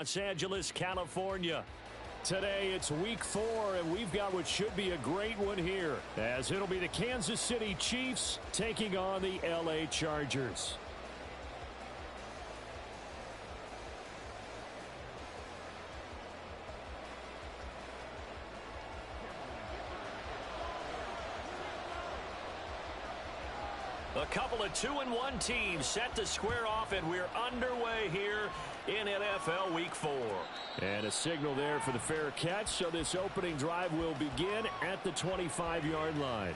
Los Angeles, California. Today it's week 4, and we've got what should be a great one here, as it'll be the Kansas City Chiefs taking on the LA Chargers. A couple of 2-1 teams set to square off, and we're underway here in NFL Week 4. And a signal there for the fair catch, so this opening drive will begin at the 25-yard line.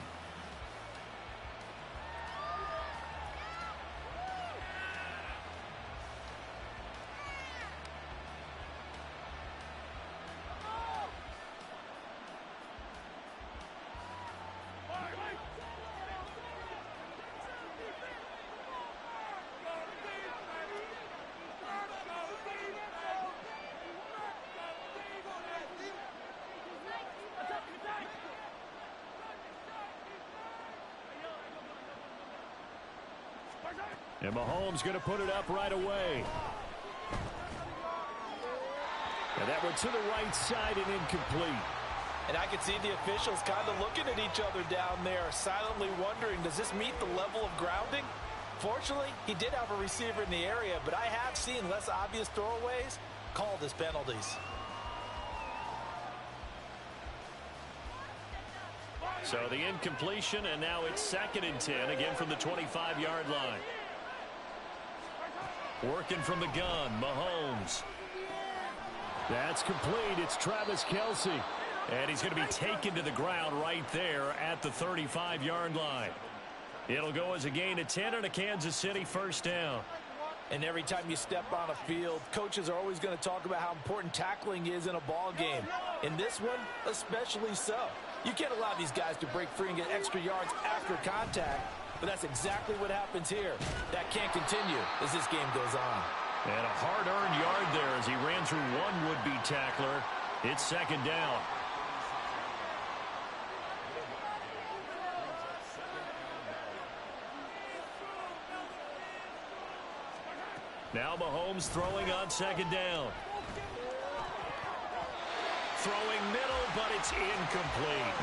And Mahomes going to put it up right away. And that went to the right side and incomplete. And I can see the officials kind of looking at each other down there, silently wondering, does this meet the level of grounding? Fortunately, he did have a receiver in the area, but I have seen less obvious throwaways called as penalties. So the incompletion, and now it's 2nd and 10, again from the 25-yard line. Working from the gun, Mahomes. That's complete. It's Travis Kelce. And he's going to be taken to the ground right there at the 35-yard line. It'll go as a gain of 10 and a Kansas City first down. And every time you step on a field, coaches are always going to talk about how important tackling is in a ball game. In this one, especially so. You can't allow these guys to break free and get extra yards after contact, but that's exactly what happens here. That can't continue as this game goes on. And a hard-earned yard there as he ran through one would-be tackler. It's 2nd down. Now Mahomes throwing on 2nd down. Throwing middle, but it's incomplete.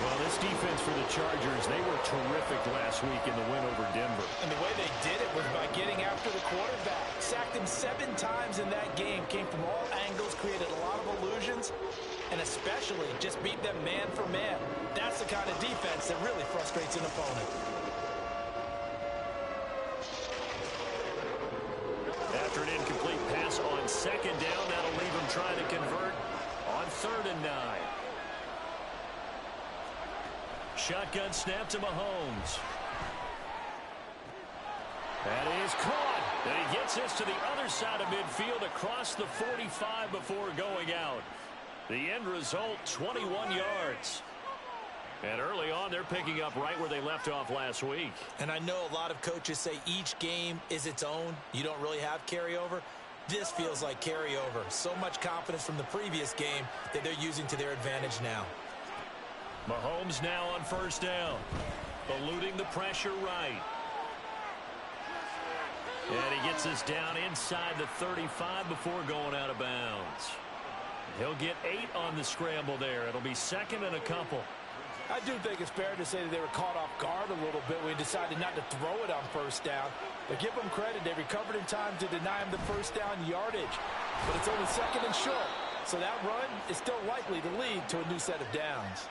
Well, this defense for the Chargers, they were terrific last week in the win over Denver. And the way they did it was by getting after the quarterback. Sacked him 7 times in that game. Came from all angles, created a lot of illusions, and especially just beat them man for man. That's the kind of defense that really frustrates an opponent. After an incomplete pass on 2nd down, that'll leave him trying to convert on 3rd and 9. Shotgun snap to Mahomes. That is caught. And he gets this to the other side of midfield across the 45 before going out. The end result, 21 yards. And early on, they're picking up right where they left off last week. And I know a lot of coaches say each game is its own. You don't really have carryover. This feels like carryover. So much confidence from the previous game that they're using to their advantage now. Mahomes now on 1st down. Eluding the pressure right. And he gets this down inside the 35 before going out of bounds. He'll get 8 on the scramble there. It'll be 2nd and a couple. I do think it's fair to say that they were caught off guard a little bit when he decided not to throw it on 1st down. But give them credit, they recovered in time to deny him the 1st down yardage. But it's only 2nd and short, so that run is still likely to lead to a new set of downs.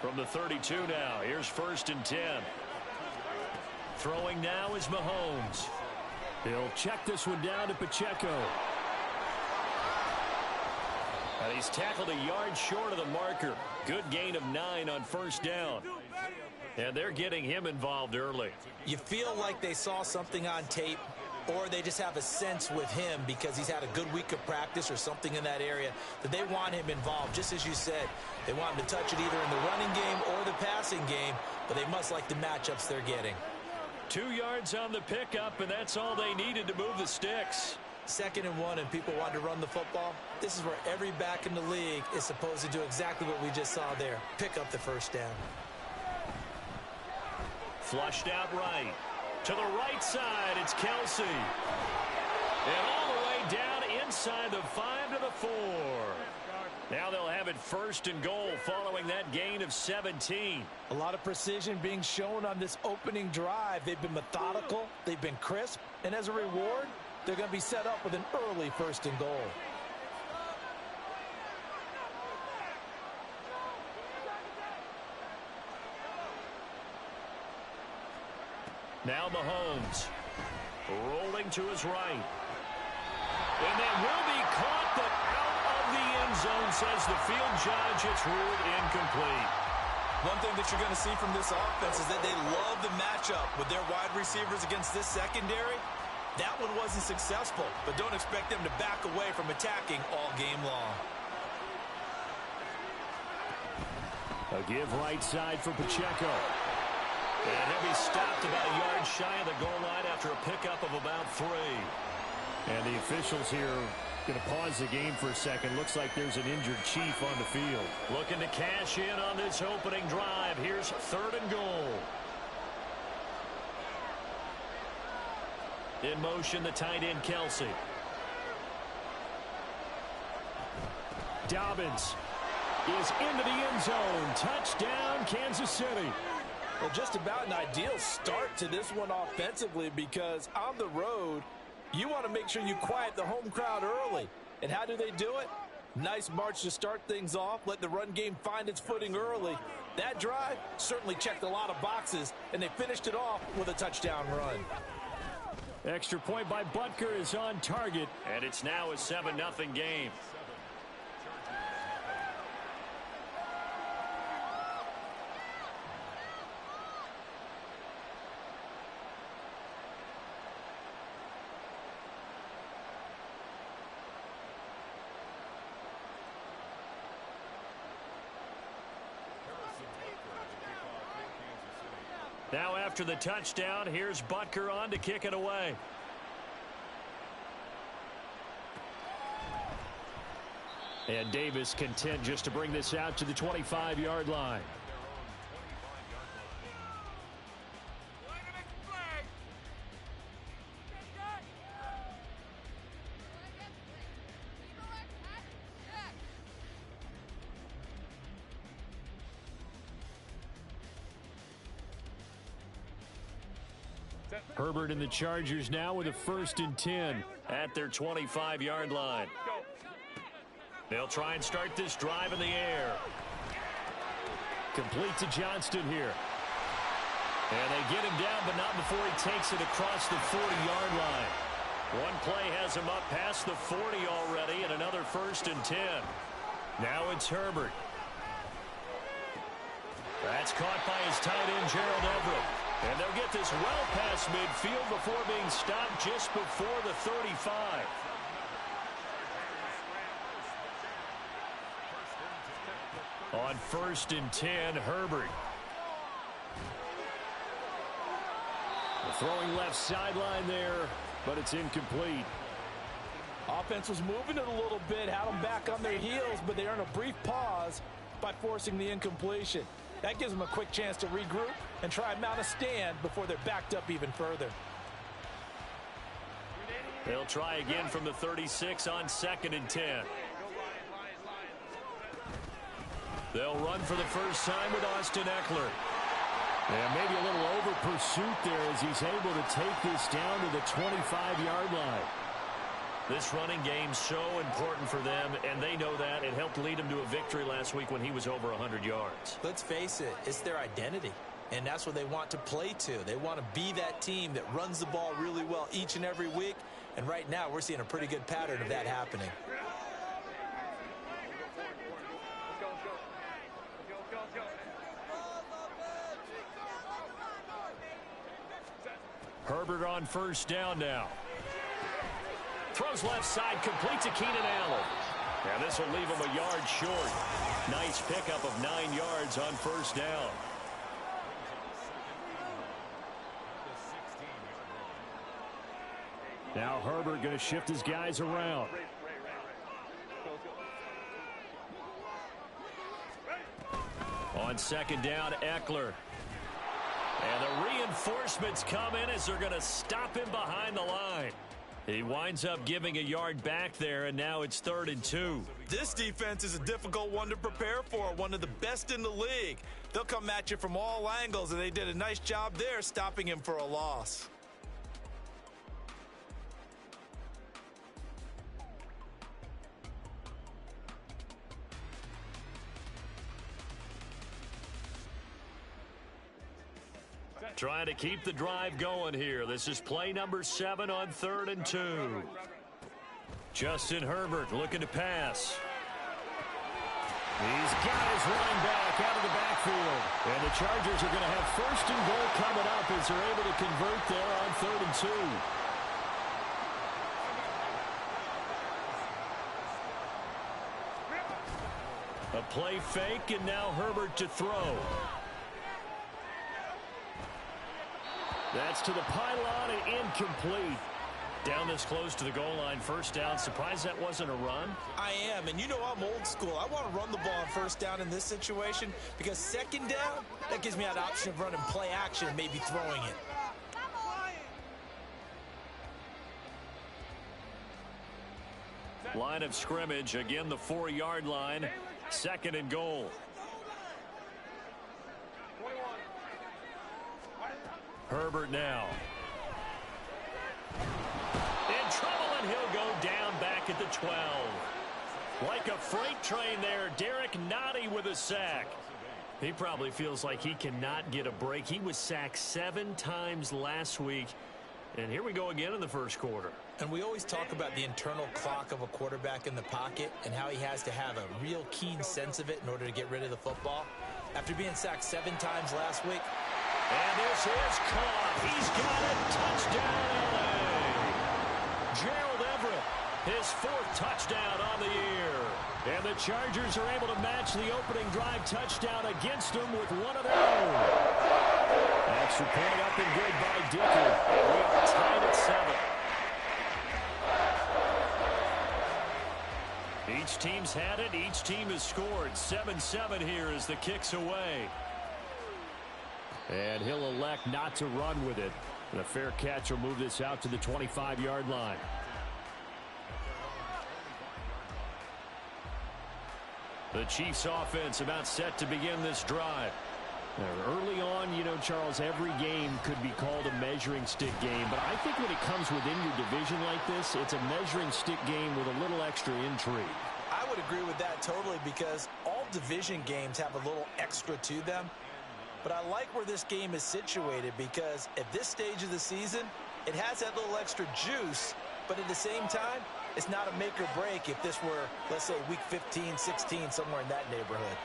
From the 32 now, here's 1st and 10. Throwing now is Mahomes. He'll check this one down to Pacheco. And he's tackled a yard short of the marker. Good gain of 9 on 1st down. And they're getting him involved early. You feel like they saw something on tape, or they just have a sense with him because he's had a good week of practice or something in that area that they want him involved. Just as you said, they want him to touch it either in the running game or the passing game, but they must like the matchups they're getting. 2 yards on the pickup, and that's all they needed to move the sticks. 2nd and 1 and people want to run the football. This is where every back in the league is supposed to do exactly what we just saw there. Pick up the 1st down. Flushed out right. To the right side, it's Kelce. And all the way down inside the 5 to the 4. Now they'll have it 1st and goal following that gain of 17. A lot of precision being shown on this opening drive. They've been methodical, they've been crisp, and as a reward, they're going to be set up with an early 1st and goal. Now Mahomes rolling to his right. And that will be caught, but out of the end zone, says the field judge. It's ruled incomplete. One thing that you're going to see from this offense is that they love the matchup with their wide receivers against this secondary. That one wasn't successful, but don't expect them to back away from attacking all game long. A give right side for Pacheco. And he'll be stopped about a yard shy of the goal line after a pickup of about 3. And the officials here going to pause the game for a second. Looks like there's an injured Chief on the field. Looking to cash in on this opening drive. Here's 3rd and goal. In motion, the tight end, Kelsey. Dobbins is into the end zone. Touchdown, Kansas City. Well, just about an ideal start to this one offensively, because on the road, you want to make sure you quiet the home crowd early. And how do they do it? Nice march to start things off. Let the run game find its footing early. That drive certainly checked a lot of boxes, and they finished it off with a touchdown run. Extra point by Butker is on target, and it's now a 7-0 game. Now after the touchdown, here's Butker on to kick it away. And Davis content just to bring this out to the 25-yard line. Herbert and the Chargers now with a 1st and 10 at their 25-yard line. They'll try and start this drive in the air. Complete to Johnston here. And they get him down, but not before he takes it across the 40-yard line. One play has him up past the 40 already, and another 1st and 10. Now it's Herbert. That's caught by his tight end, Gerald Everett. And they'll get this well past midfield before being stopped just before the 35. On 1st and 10, Herbert. The throwing left sideline there, but it's incomplete. Offense was moving it a little bit, had them back on their heels, but they earned a brief pause by forcing the incompletion. That gives them a quick chance to regroup and try and mount a stand before they're backed up even further. They'll try again from the 36 on 2nd and 10. They'll run for the first time with Austin Eckler. And maybe a little over pursuit there as he's able to take this down to the 25-yard line. This running game's so important for them, and they know that. It helped lead them to a victory last week when he was over 100 yards. Let's face it, it's their identity, and that's what they want to play to. They want to be that team that runs the ball really well each and every week, and right now we're seeing a pretty good pattern of that happening. Herbert on 1st down now. Throws left side, complete to Keenan Allen. And this will leave him a yard short. Nice pickup of 9 yards on 1st down. Now Herbert going to shift his guys around. On 2nd down, Eckler. And the reinforcements come in as they're going to stop him behind the line. He winds up giving a yard back there, and now it's 3rd and 2. This defense is a difficult one to prepare for, one of the best in the league. They'll come at you from all angles, and they did a nice job there stopping him for a loss. Trying to keep the drive going here. This is play number 7 on 3rd and 2. Justin Herbert looking to pass. He's got his running back out of the backfield. And the Chargers are going to have 1st and goal coming up as they're able to convert there on 3rd and 2. A play fake, and now Herbert to throw. That's to the pylon and incomplete. Down this close to the goal line, 1st down. Surprised that wasn't a run? I am, and you know I'm old school. I want to run the ball on 1st down in this situation because 2nd down, that gives me that option of running play action and maybe throwing it. Line of scrimmage, again the 4-yard line, 2nd and goal. Herbert now. In trouble, and he'll go down back at the 12. Like a freight train there, Derek Nottie with a sack. He probably feels like he cannot get a break. He was sacked 7 times last week. And here we go again in the 1st quarter. And we always talk about the internal clock of a quarterback in the pocket and how he has to have a real keen sense of it in order to get rid of the football. After being sacked 7 times last week, and this is caught. He's got it. Touchdown, LA. Gerald Everett, his 4th touchdown on the year. And the Chargers are able to match the opening drive touchdown against them with one of their own. Extra point up and good by Dicker. We are tied at 7. Each team's had it. Each team has scored. 7-7 here as the kick's away. And he'll elect not to run with it. And a fair catch will move this out to the 25-yard line. The Chiefs offense about set to begin this drive. Early on, you know, Charles, every game could be called a measuring stick game. But I think when it comes within your division like this, it's a measuring stick game with a little extra intrigue. I would agree with that totally because all division games have a little extra to them. But I like where this game is situated because at this stage of the season, it has that little extra juice, but at the same time, it's not a make or break if this were, let's say, week 15, 16, somewhere in that neighborhood.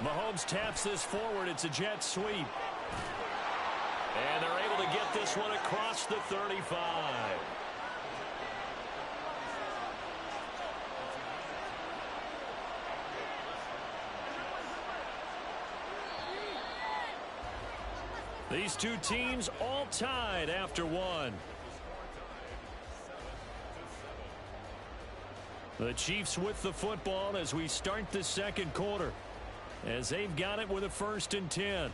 Mahomes taps this forward. It's a jet sweep. And they're able to get this one across the 35. These two teams all tied after one. The Chiefs with the football as we start the 2nd quarter, as they've got it with a 1st and 10.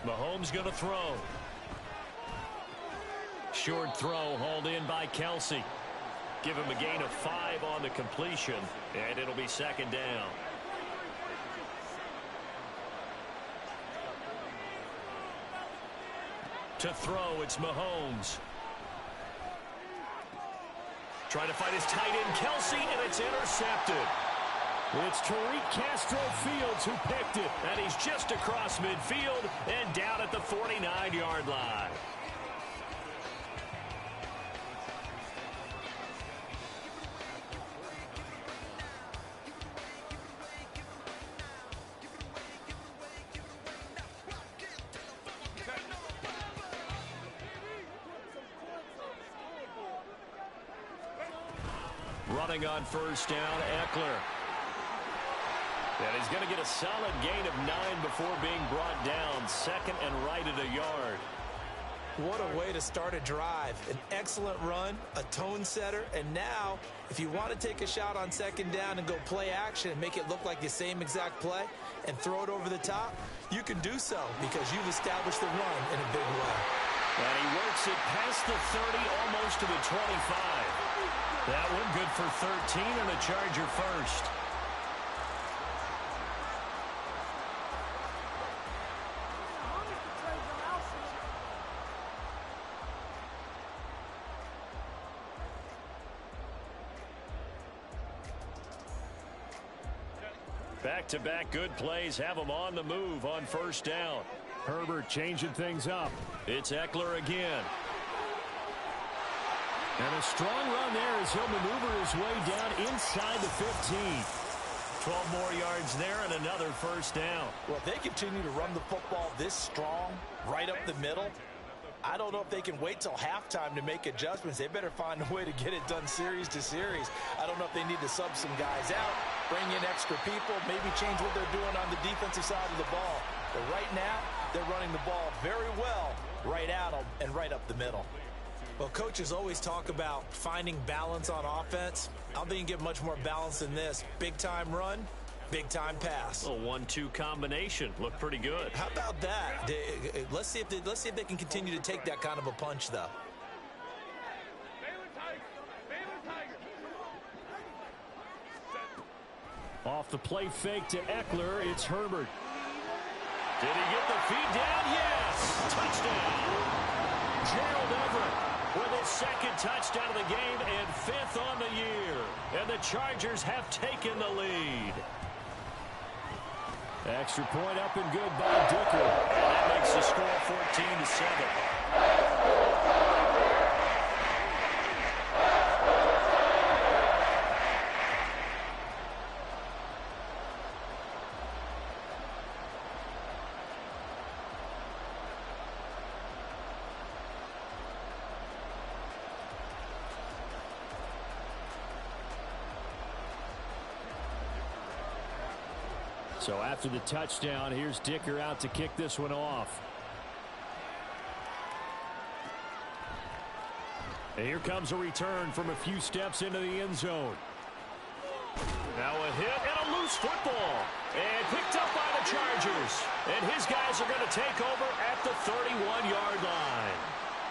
Mahomes going to throw. Short throw hauled in by Kelsey. Give him a gain of 5 on the completion, and it'll be 2nd down. To throw, it's Mahomes. Trying to fight his tight end, Kelsey, and it's intercepted. It's Tariq Castro-Fields who picked it, and he's just across midfield and down at the 49-yard line. Running on 1st down, Eckler. And he's going to get a solid gain of 9 before being brought down. Second and right at a yard. What a way to start a drive. An excellent run, a tone setter, and now if you want to take a shot on second down and go play action and make it look like the same exact play and throw it over the top, you can do so because you've established the run in a big way. And he works it past the 30, almost to the 25. That one good for 13 and a Charger first. Back-to-back good plays have him on the move on first down. Herbert changing things up. It's Eckler again. And a strong run there as he'll maneuver his way down inside the 15. 12 more yards there and another first down. Well, if they continue to run the football this strong, right up the middle, I don't know if they can wait till halftime to make adjustments. They better find a way to get it done series to series. I don't know if they need to sub some guys out, bring in extra people, maybe change what they're doing on the defensive side of the ball. But right now, they're running the ball very well right at them and right up the middle. Well, coaches always talk about finding balance on offense. I don't think you can get much more balance than this. Big-time run, big-time pass. A 1-2 combination. Looked pretty good. How about that? Let's see if they can continue to take that kind of a punch, though. Off the play fake to Eckler, it's Herbert. Did he get the feed down? Yes! Touchdown! Gerald Everett with his second touchdown of the game and 5th on the year. And the Chargers have taken the lead. Extra point up and good by Dicker. And that makes the score 14-7. So after the touchdown, here's Dicker out to kick this one off. And here comes a return from a few steps into the end zone. Now a hit and a loose football. And picked up by the Chargers. And his guys are going to take over at the 31-yard line.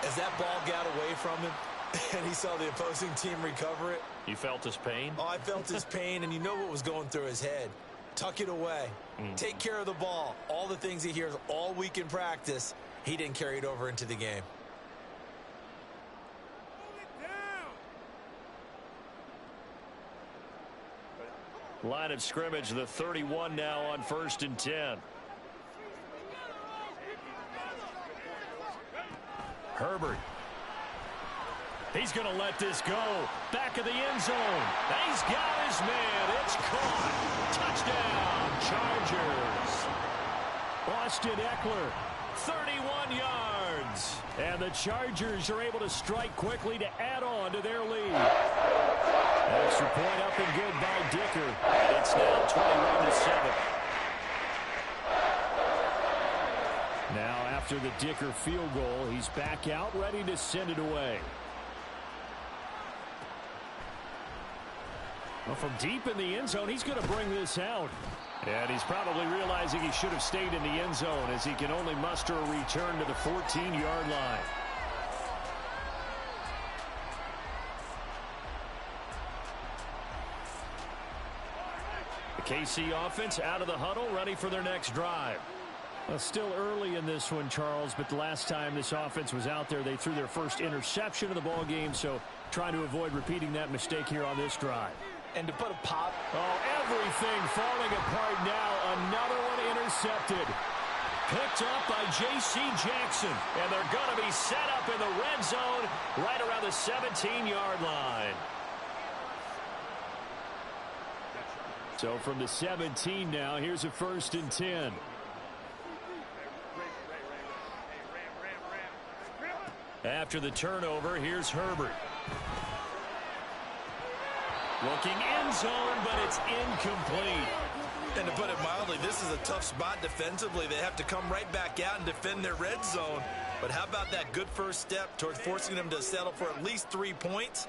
As that ball got away from him and he saw the opposing team recover it. You felt his pain? Oh, I felt his pain, and you know what was going through his head. Tuck it away. Take care of the ball. All the things he hears all week in practice, he didn't carry it over into the game. Line of scrimmage, the 31 now on 1st and 10. Herbert. He's going to let this go. Back of the end zone. He's got his man. It's caught. Touchdown, Chargers. Austin Eckler, 31 yards. And the Chargers are able to strike quickly to add on to their lead. Extra point up and good by Dicker. And it's now 21-7. Now after the Dicker field goal, he's back out ready to send it away. Well, from deep in the end zone, he's going to bring this out. And he's probably realizing he should have stayed in the end zone as he can only muster a return to the 14-yard line. The KC offense out of the huddle, ready for their next drive. Well, still early in this one, Charles, but the last time this offense was out there, they threw their first interception of the ball game, so trying to avoid repeating that mistake here on this drive. And to put a pop. Oh, everything falling apart now. Another one intercepted. Picked up by J.C. Jackson. And they're going to be set up in the red zone right around the 17-yard line. So from the 17 now, here's a 1st and 10. After the turnover, here's Herbert. Looking end zone, but it's incomplete. And to put it mildly, this is a tough spot defensively. They have to come right back out and defend their red zone. But how about that good first step towards forcing them to settle for at least 3 points?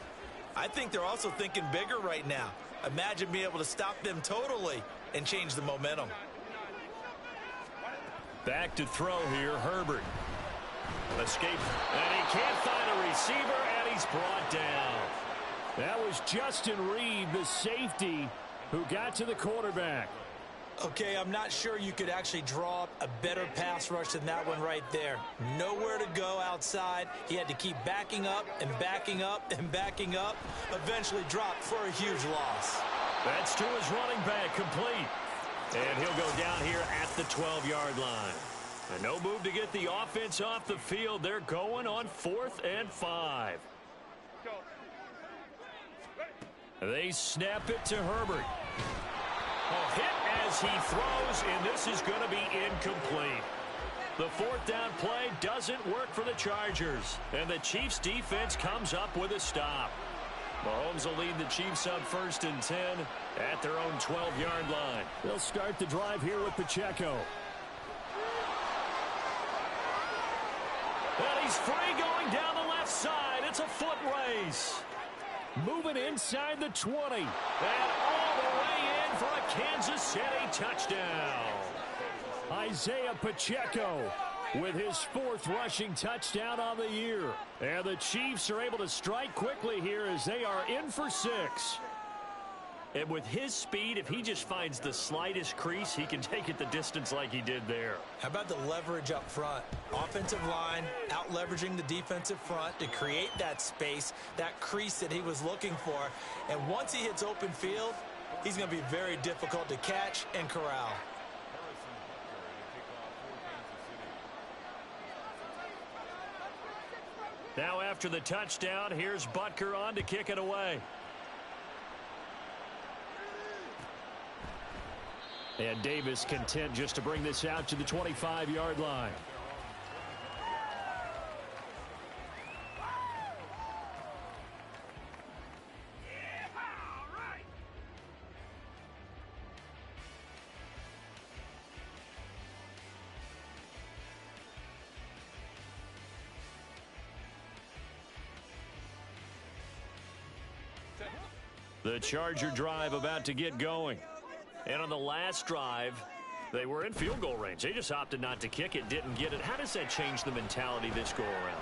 I think they're also thinking bigger right now. Imagine being able to stop them totally and change the momentum. Back to throw here, Herbert. Escape, and he can't find a receiver, and he's brought down. That was Justin Reed, the safety, who got to the quarterback. Okay, I'm not sure you could actually draw up a better pass rush than that one right there. Nowhere to go outside. He had to keep backing up and backing up and backing up. Eventually dropped for a huge loss. That's to his running back, complete. And he'll go down here at the 12-yard line. And no move to get the offense off the field. They're going on 4th and 5. They snap it to Herbert. A hit as he throws, and this is going to be incomplete. The 4th down play doesn't work for the Chargers, and the Chiefs' defense comes up with a stop. Mahomes will lead the Chiefs on 1st and 10 at their own 12-yard line. They'll start the drive here with Pacheco. And he's free going down the left side. It's a foot race. Moving inside the 20. And all the way in for a Kansas City touchdown. Isaiah Pacheco with his 4th rushing touchdown on the year. And the Chiefs are able to strike quickly here as they are in for 6. And with his speed, if he just finds the slightest crease, he can take it the distance like he did there. How about the leverage up front? Offensive line out leveraging the defensive front to create that space, that crease that he was looking for. And once he hits open field, he's going to be very difficult to catch and corral. Now after the touchdown, here's Butker on to kick it away. And Davis content just to bring this out to the 25-yard line. The Charger drive about to get going. And on the last drive, they were in field goal range. They just opted not to kick it, didn't get it. How does that change the mentality this go around?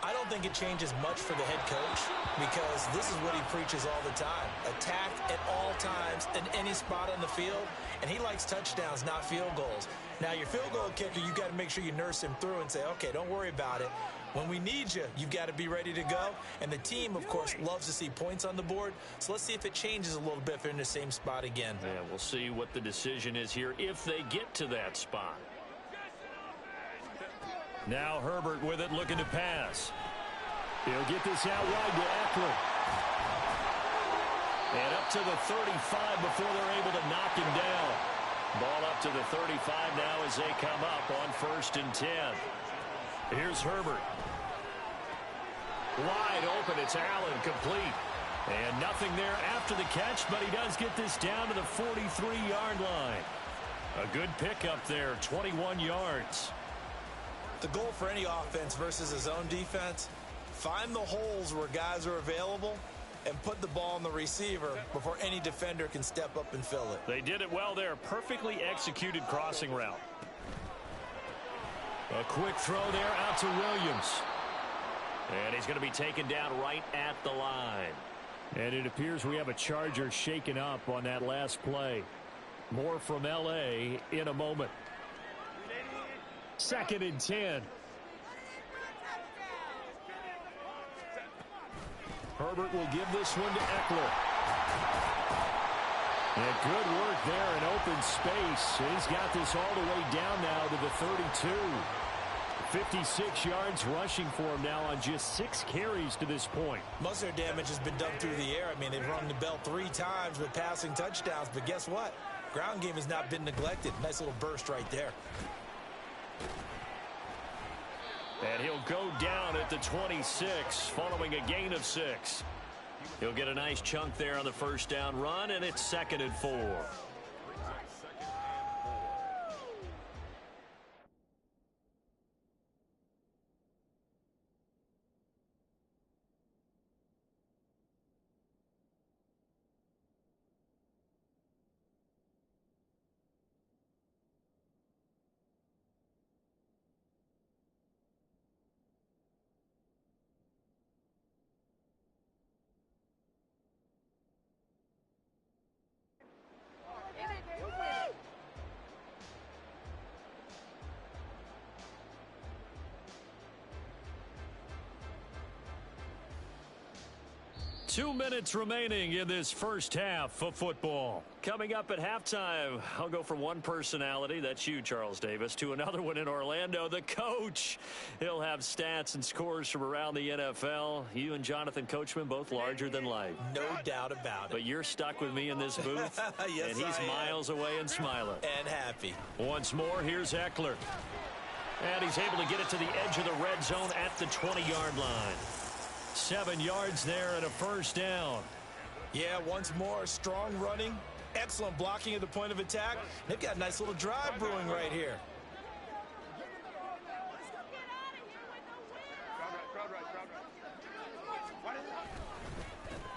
I don't think it changes much for the head coach because this is what he preaches all the time. Attack at all times in any spot on the field, and he likes touchdowns, not field goals. Now, your field goal kicker, you got to make sure you nurse him through and say, okay, don't worry about it. When we need you, you've got to be ready to go. And the team, of course, loves to see points on the board. So let's see if it changes a little bit if they're in the same spot again. Yeah, we'll see what the decision is here if they get to that spot. Now Herbert with it, looking to pass. He'll get this out wide to Eckler. And up to the 35 before they're able to knock him down. Ball up to the 35 now as they come up on 1st and 10. Here's Herbert. Wide open, it's Allen, complete. And nothing there after the catch, but he does get this down to the 43-yard line. A good pickup there, 21 yards. The goal for any offense versus his own defense, find the holes where guys are available and put the ball on the receiver before any defender can step up and fill it. They did it well there. Perfectly executed crossing route. A quick throw there out to Williams. And he's going to be taken down right at the line. And it appears we have a Charger shaken up on that last play. More from L.A. in a moment. 2nd and 10. Herbert will give this one to Eckler. And good work there in open space. He's got this all the way down now to the 32. 56 yards rushing for him now on just 6 carries to this point. Most of their damage has been done through the air. I mean, they've rung the bell 3 times with passing touchdowns, but guess what? Ground game has not been neglected. Nice little burst right there. And he'll go down at the 26 following a gain of 6. He'll get a nice chunk there on the 1st down run, and it's 2nd and 4. 2 minutes remaining in this first half of football. Coming up at halftime, I'll go from one personality, that's you, Charles Davis, to another one in Orlando, the coach. He'll have stats and scores from around the NFL. You and Jonathan Coachman, both larger than life. No doubt about it. But you're stuck with me in this booth, yes, and he's miles away and smiling. And happy. Once more, here's Eckler. And he's able to get it to the edge of the red zone at the 20-yard line. 7 yards there and a first down. Yeah, once more, strong running, excellent blocking at the point of attack. They've got a nice little drive brewing right here.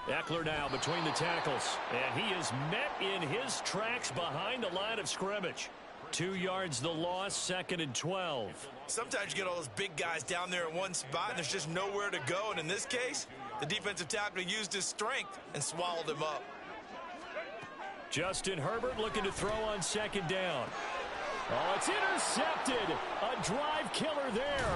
Eckler now between the tackles, and he is met in his tracks behind the line of scrimmage. 2 yards the loss, 2nd and 12. Sometimes you get all those big guys down there in one spot, and there's just nowhere to go. And in this case, the defensive tackle used his strength and swallowed him up. Justin Herbert looking to throw on 2nd down. Oh, it's intercepted. A drive killer there.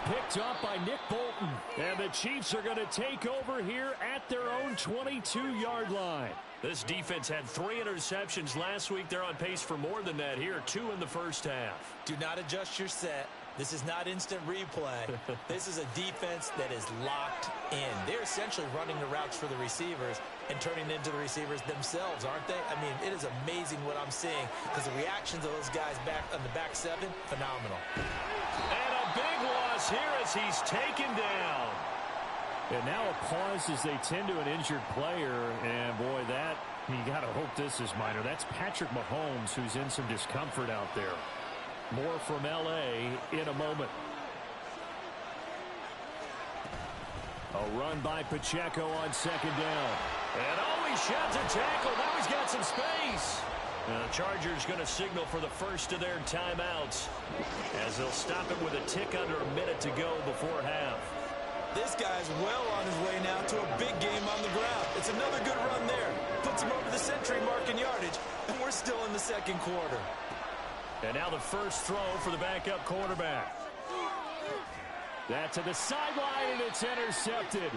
Picked up by Nick Bolton. And the Chiefs are going to take over here at their own 22-yard line. This defense had 3 interceptions last week. They're on pace for more than that here. 2 in the first half. Do not adjust your set. This is not instant replay. This is a defense that is locked in. They're essentially running the routes for the receivers and turning it into the receivers themselves, aren't they? I mean, it is amazing what I'm seeing because the reactions of those guys back on the back 7, phenomenal. And a big loss here as he's taken down. And now a pause as they tend to an injured player. And, boy, that, you got to hope this is minor. That's Patrick Mahomes, who's in some discomfort out there. More from L.A. in a moment. A run by Pacheco on 2nd down. And, oh, he sheds a tackle. Now he's got some space. And the Chargers going to signal for the first of their timeouts as they'll stop it with a tick under a minute to go before half. This guy's well on his way now to a big game on the ground. It's another good run there. Puts him over the century mark in yardage, and we're still in the 2nd quarter. And now the first throw for the backup quarterback. That to the sideline, and it's intercepted.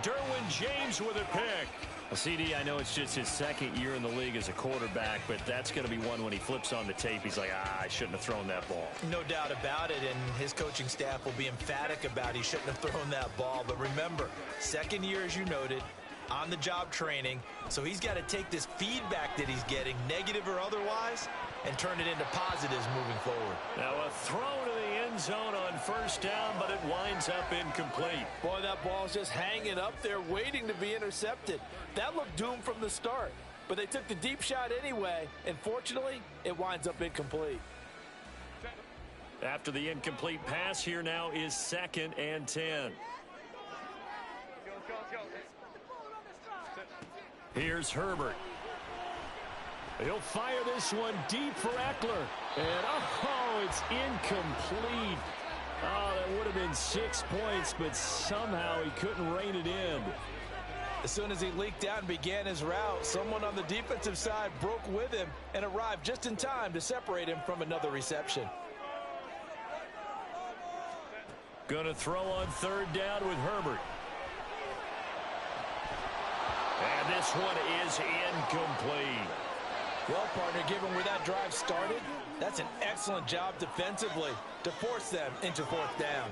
Derwin James with a pick. CD, I know it's just his 2nd year in the league as a quarterback, but that's going to be one when he flips on the tape. He's like, I shouldn't have thrown that ball. No doubt about it, and his coaching staff will be emphatic about he shouldn't have thrown that ball. But remember, 2nd year, as you noted, on-the-job training. So he's got to take this feedback that he's getting, negative or otherwise, and turn it into positives moving forward. Now a throw to the end zone on first down, but it winds up incomplete. Boy, that ball's just hanging up there waiting to be intercepted. That looked doomed from the start, but they took the deep shot anyway, and fortunately, it winds up incomplete. After the incomplete pass, here now is 2nd and 10. Here's Herbert. He'll fire this one deep for Eckler. And, oh, it's incomplete. Oh, that would have been 6 points, but somehow he couldn't rein it in. As soon as he leaked out and began his route, someone on the defensive side broke with him and arrived just in time to separate him from another reception. Gonna throw on 3rd down with Herbert. And this one is incomplete. Well, partner, given where that drive started, that's an excellent job defensively to force them into 4th down.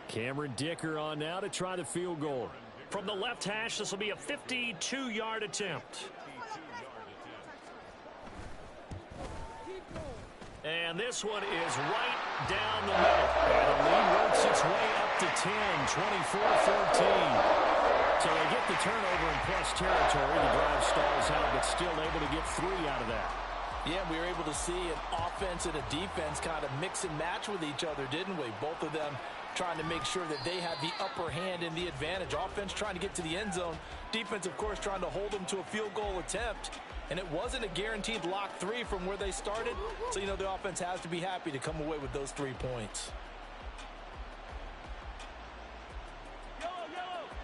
Cameron Dicker on now to try the field goal. From the left hash, this will be a 52-yard attempt. And this one is right down the middle. And the lead works its way up to 10, 24-14. So they get the turnover in plus territory. The drive stalls out, but still able to get 3 out of that. Yeah, we were able to see an offense and a defense kind of mix and match with each other, didn't we? Both of them trying to make sure that they have the upper hand and the advantage. Offense trying to get to the end zone. Defense, of course, trying to hold them to a field goal attempt. And it wasn't a guaranteed lock 3 from where they started. So, you know, the offense has to be happy to come away with those 3 points.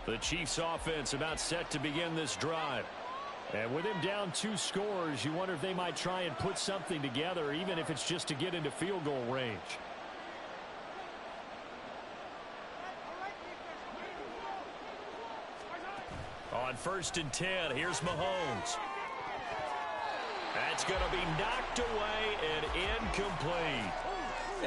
The Chiefs offense about set to begin this drive. And with him down 2 scores, you wonder if they might try and put something together, even if it's just to get into field goal range. On 1st and 10, here's Mahomes. That's going to be knocked away and incomplete.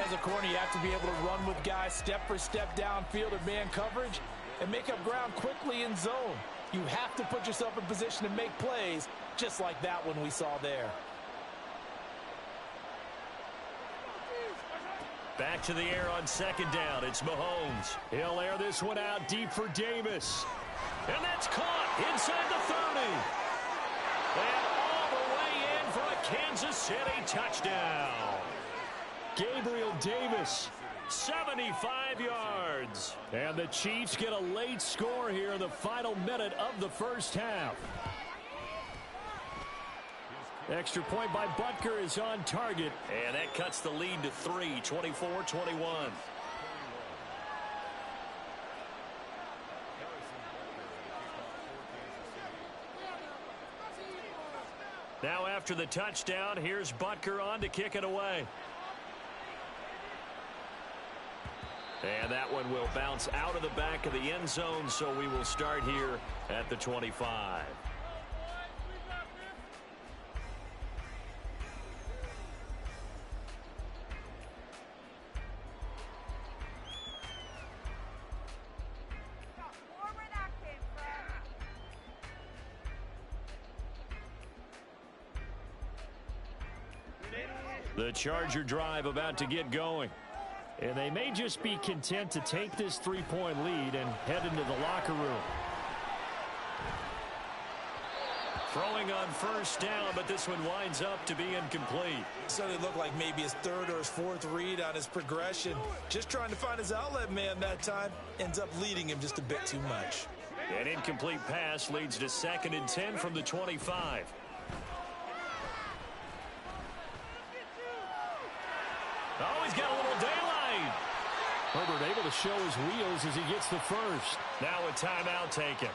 As a corner, you have to be able to run with guys step for step downfield or man coverage and make up ground quickly in zone. You have to put yourself in position to make plays, just like that one we saw there. Back to the air on 2nd down. It's Mahomes. He'll air this one out deep for Davis. And that's caught inside the 30. And all the way in for a Kansas City touchdown. Gabriel Davis. 75 yards. And the Chiefs get a late score here in the final minute of the first half. Extra point by Butker is on target. And that cuts the lead to 3, 24-21. Now after the touchdown, here's Butker on to kick it away. And that one will bounce out of the back of the end zone, so we will start here at the 25. The Charger drive about to get going. And they may just be content to take this 3-point lead and head into the locker room. Throwing on 1st down, but this one winds up to be incomplete. So it looked like maybe his 3rd or his 4th read on his progression. Just trying to find his outlet man that time. Ends up leading him just a bit too much. An incomplete pass leads to 2nd and 10 from the 25. Oh, he's got a little daylight. Herbert able to show his wheels as he gets the first. Now a timeout taken.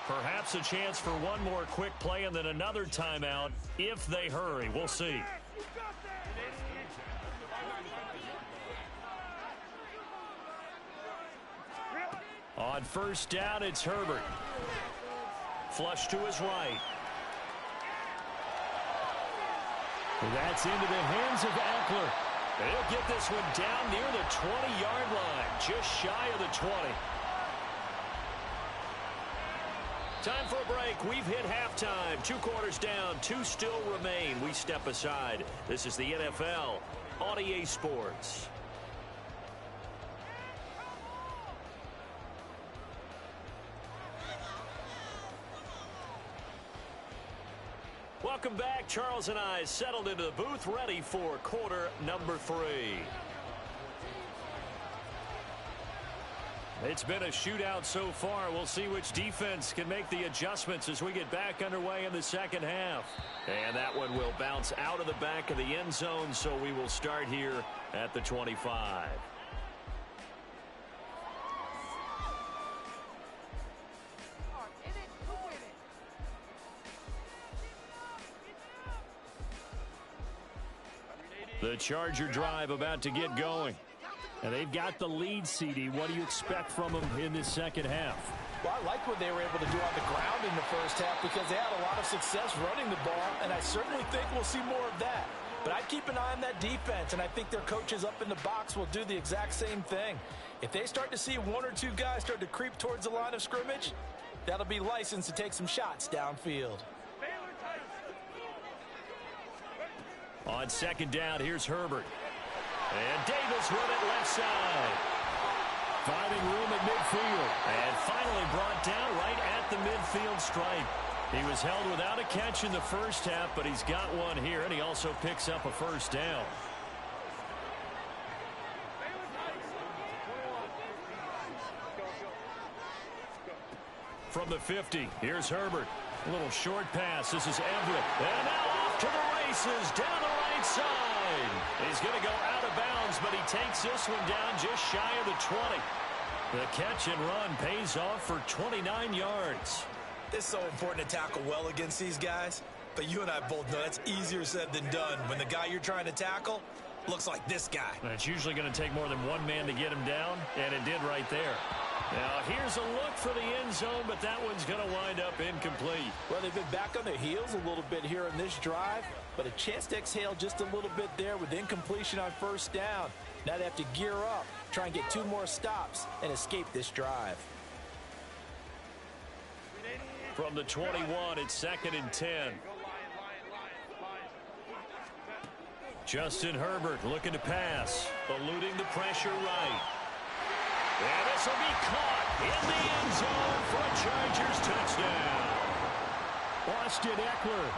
Perhaps a chance for one more quick play and then another timeout if they hurry. We'll see. On 1st down, it's Herbert. Flush to his right. That's into the hands of Eckler. He'll get this one down near the 20-yard line, just shy of the 20. Time for a break. We've hit halftime. 2 quarters down, 2 still remain. We step aside. This is the NFL on EA Sports. Welcome back. Charles and I settled into the booth, ready for quarter number 3. It's been a shootout so far. We'll see which defense can make the adjustments as we get back underway in the second half. And that one will bounce out of the back of the end zone, so we will start here at the 25. The Charger drive about to get going. And they've got the lead, CD. What do you expect from them in this second half? Well, I like what they were able to do on the ground in the first half because they had a lot of success running the ball, and I certainly think we'll see more of that. But I'd keep an eye on that defense, and I think their coaches up in the box will do the exact same thing. If they start to see 1 or 2 guys start to creep towards the line of scrimmage, that'll be licensed to take some shots downfield. On 2nd down, here's Herbert. And Davis with it left side. Finding room at midfield. And finally brought down right at the midfield stripe. He was held without a catch in the first half, but he's got one here, and he also picks up a 1st down. From the 50, here's Herbert. A little short pass. This is Everett. And now off to the races down the right side. He's going to go out of bounds, but he takes this one down just shy of the 20. The catch and run pays off for 29 yards. It's so important to tackle well against these guys, but you and I both know that's easier said than done when the guy you're trying to tackle looks like this guy. It's usually going to take more than one man to get him down, and it did right there. Now, here's a look for the end zone, but that one's going to wind up incomplete. Well, they've been back on their heels a little bit here in this drive, but a chance to exhale just a little bit there with incompletion on first down. Now they have to gear up, try and get 2 more stops, and escape this drive. From the 21, it's 2nd and 10. Justin Herbert looking to pass, eluding the pressure right. And this will be caught in the end zone for a Chargers touchdown. Austin Eckler,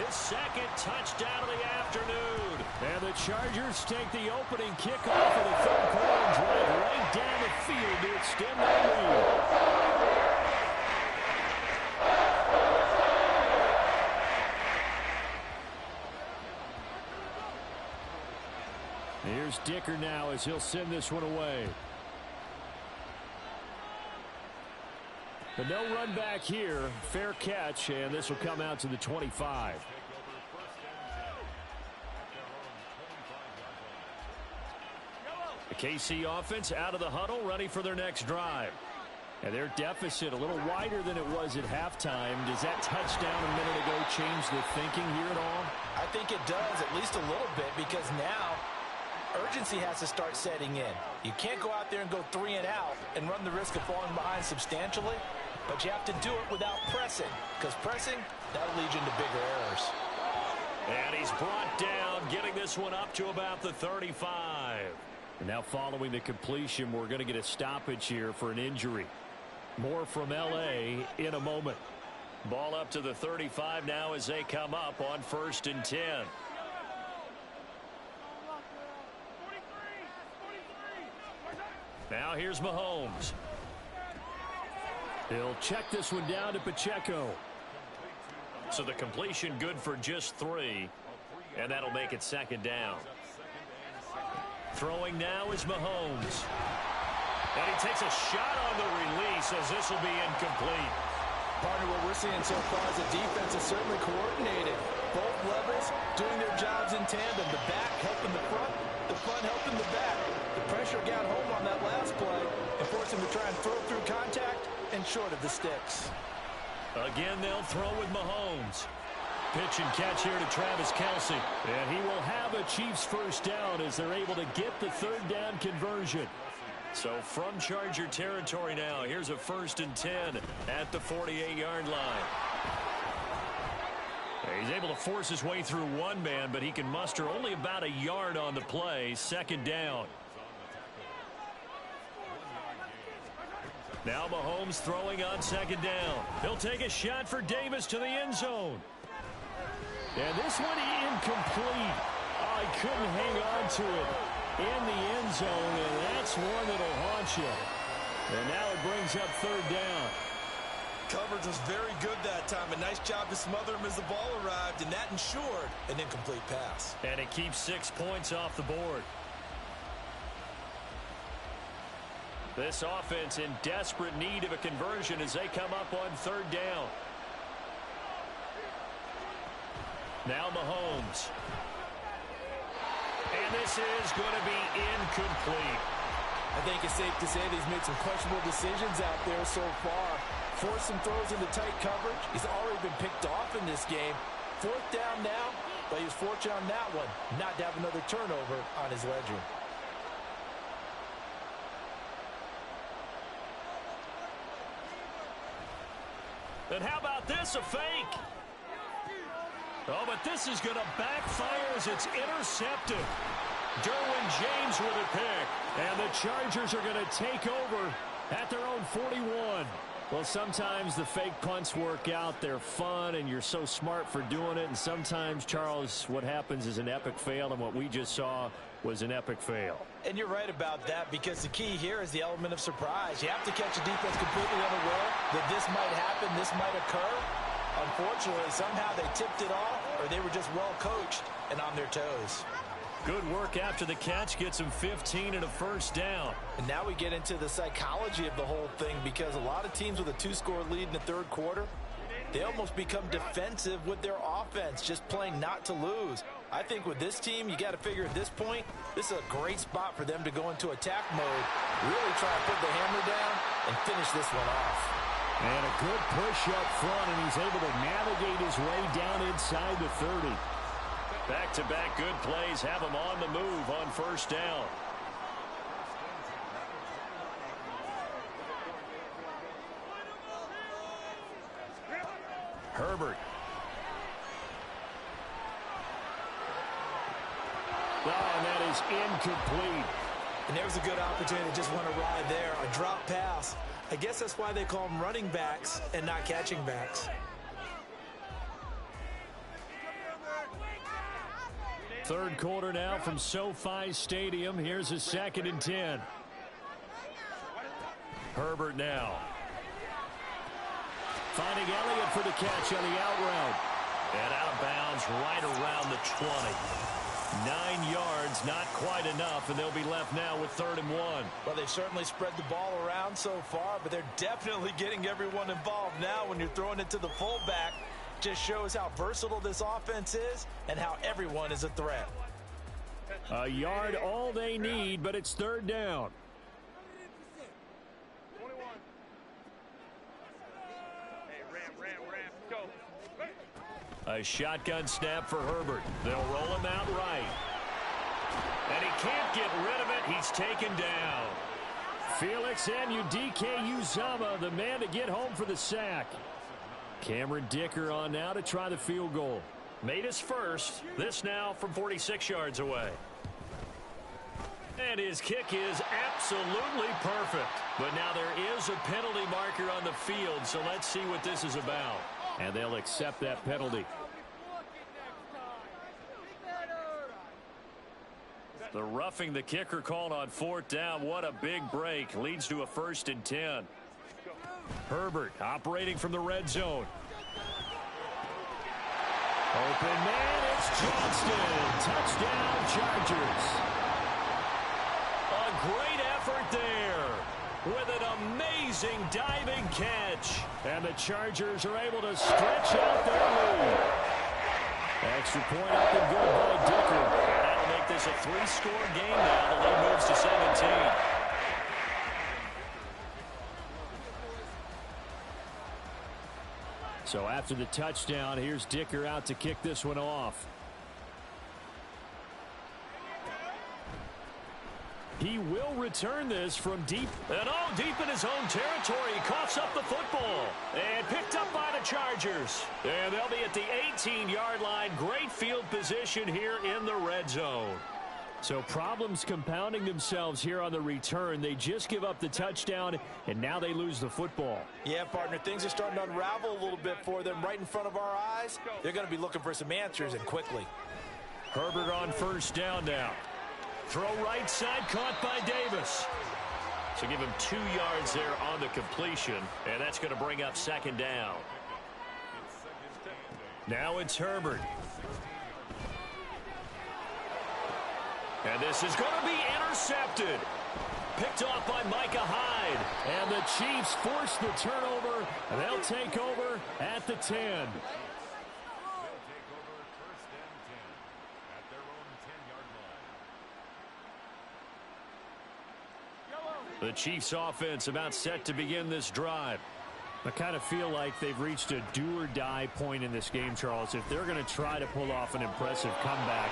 his 2nd touchdown of the afternoon. And the Chargers take the opening kickoff of the 3rd quarter and drive right down the field to extend their lead. Here's Dicker now as he'll send this one away. But no run back here. Fair catch, and this will come out to the 25. The KC offense out of the huddle, ready for their next drive. And their deficit a little wider than it was at halftime. Does that touchdown a minute ago change the thinking here at all? I think it does, at least a little bit, because now urgency has to start setting in. You can't go out there and go 3 and out and run the risk of falling behind substantially, but you have to do it without pressing, because pressing, that'll lead you into bigger errors. And he's brought down, getting this one up to about the 35. And now following the completion, we're going to get a stoppage here for an injury. More from L.A. in a moment. Ball up to the 35 now as they come up on 1st and 10. Now here's Mahomes. He'll check this one down to Pacheco. So the completion good for just 3. And that'll make it 2nd down. Throwing now is Mahomes. And he takes a shot on the release as this will be incomplete. Partner, what we're seeing so far is the defense is certainly coordinated. Both levels doing their jobs in tandem. The back helping the front helping the back. The pressure got home on that last play and forced him to try and throw through contact and short of the sticks. Again, they'll throw with Mahomes. Pitch and catch here to Travis Kelce. And he will have a Chiefs first down as they're able to get the 3rd down conversion. So from Charger territory now, here's a 1st and 10 at the 48-yard line. He's able to force his way through one man, but he can muster only about a yard on the play. 2nd down. Now Mahomes throwing on 2nd down. He'll take a shot for Davis to the end zone. And this one incomplete. Oh, he couldn't hang on to it in the end zone, and that's one that'll haunt you. And now it brings up 3rd down. Coverage was very good that time. A nice job to smother him as the ball arrived, and that ensured an incomplete pass. And it keeps 6 points off the board. This offense in desperate need of a conversion as they come up on 3rd down. Now Mahomes. And this is going to be incomplete. I think it's safe to say that he's made some questionable decisions out there so far. Forced some throws into tight coverage. He's already been picked off in this game. 4th down now, but he was fortunate on that one not to have another turnover on his ledger. And how about this, a fake? Oh, but this is going to backfire as it's intercepted. Derwin James with a pick. And the Chargers are going to take over at their own 41. Well, sometimes the fake punts work out. They're fun, and you're so smart for doing it. And sometimes, Charles, what happens is an epic fail, and what we just saw was an epic fail. And you're right about that, because the key here is the element of surprise. You have to catch a defense completely unaware that this might happen, this might occur. Unfortunately, somehow they tipped it off, or they were just well coached and on their toes. Good work after the catch. Gets him 15 and a 1st down. And now we get into the psychology of the whole thing, because a lot of teams with a 2-score lead in the 3rd quarter, They almost become defensive with their offense, just playing not to lose. I think with this team, you got to figure at this point, this is a great spot for them to go into attack mode, really try to put the hammer down and finish this one off. And a good push up front, and he's able to navigate his way down inside the 30. Back-to-back good plays have him on the move on first down. Herbert. Oh, and that is incomplete. And there was a good opportunity to just want to ride there. A drop pass. I guess that's why they call them running backs and not catching backs. Third quarter now from SoFi Stadium. Here's a 2nd and 10. Herbert now. Finding Elliott for the catch on the out route. And out of bounds right around the 20. 9 yards, not quite enough, and they'll be left now with 3rd and 1. Well, they've certainly spread the ball around so far, but they're definitely getting everyone involved now when you're throwing it to the fullback. Just shows how versatile this offense is and how everyone is a threat. A yard all they need, but it's 3rd down. A shotgun snap for Herbert. They'll roll him out right. And he can't get rid of it. He's taken down. Felix Anudike-Uzomah, the man to get home for the sack. Cameron Dicker on now to try the field goal. Made his first. This now from 46 yards away. And his kick is absolutely perfect. But now there is a penalty marker on the field, so let's see what this is about. And they'll accept that penalty. The roughing the kicker called on 4th down. What a big break. Leads to a 1st and 10. Herbert operating from the red zone. Open man, it's Johnston. Touchdown, Chargers. A great effort there with an amazing diving catch. And the Chargers are able to stretch out their lead. Extra point up and good by Dicker. That'll make this a 3-score game now. The lead moves to 17. So after the touchdown, here's Dicker out to kick this one off. He will return this from deep. And deep in his own territory. He coughs up the football. And picked up by the Chargers. And they'll be at the 18-yard line. Great field position here in the red zone. So problems compounding themselves here on the return. They just give up the touchdown, and now they lose the football. Yeah, partner, things are starting to unravel a little bit for them right in front of our eyes. They're going to be looking for some answers, and quickly. Herbert on first down now. Throw right side, caught by Davis. So give him 2 yards there on the completion, and that's going to bring up 2nd down. Now it's Herbert. And this is going to be intercepted. Picked off by Micah Hyde. And the Chiefs force the turnover, and they'll take over at the 10. The Chiefs offense about set to begin this drive. I kind of feel like they've reached a do-or-die point in this game, Charles. If they're going to try to pull off an impressive comeback,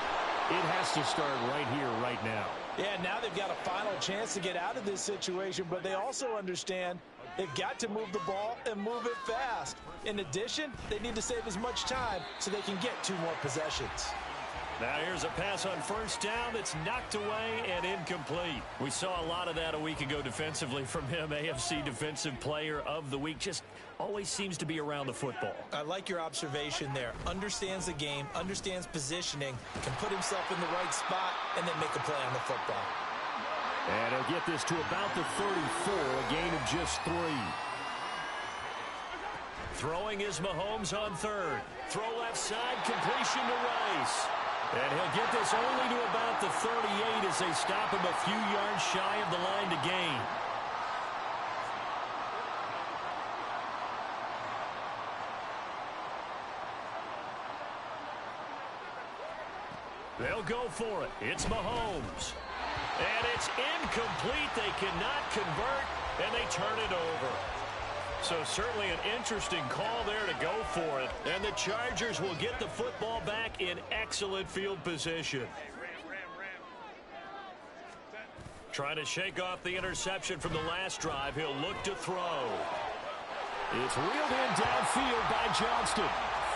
it has to start right here, right now. Yeah, now they've got a final chance to get out of this situation, but they also understand they've got to move the ball and move it fast. In addition, they need to save as much time so they can get 2 more possessions. Now here's a pass on first down that's knocked away and incomplete. We saw a lot of that a week ago defensively from him. AFC Defensive Player of the Week. Just always seems to be around the football. I like your observation there. Understands the game, understands positioning, can put himself in the right spot, and then make a play on the football. And he'll get this to about the 34, a gain of just 3. Throwing is Mahomes on third. Throw left side, completion to Rice. And he'll get this only to about the 38 as they stop him a few yards shy of the line to gain. They'll go for it. It's Mahomes. And it's incomplete. They cannot convert, and they turn it over. So certainly an interesting call there to go for it. And the Chargers will get the football back in excellent field position. Trying to shake off the interception from the last drive. He'll look to throw. It's reeled in downfield by Johnston.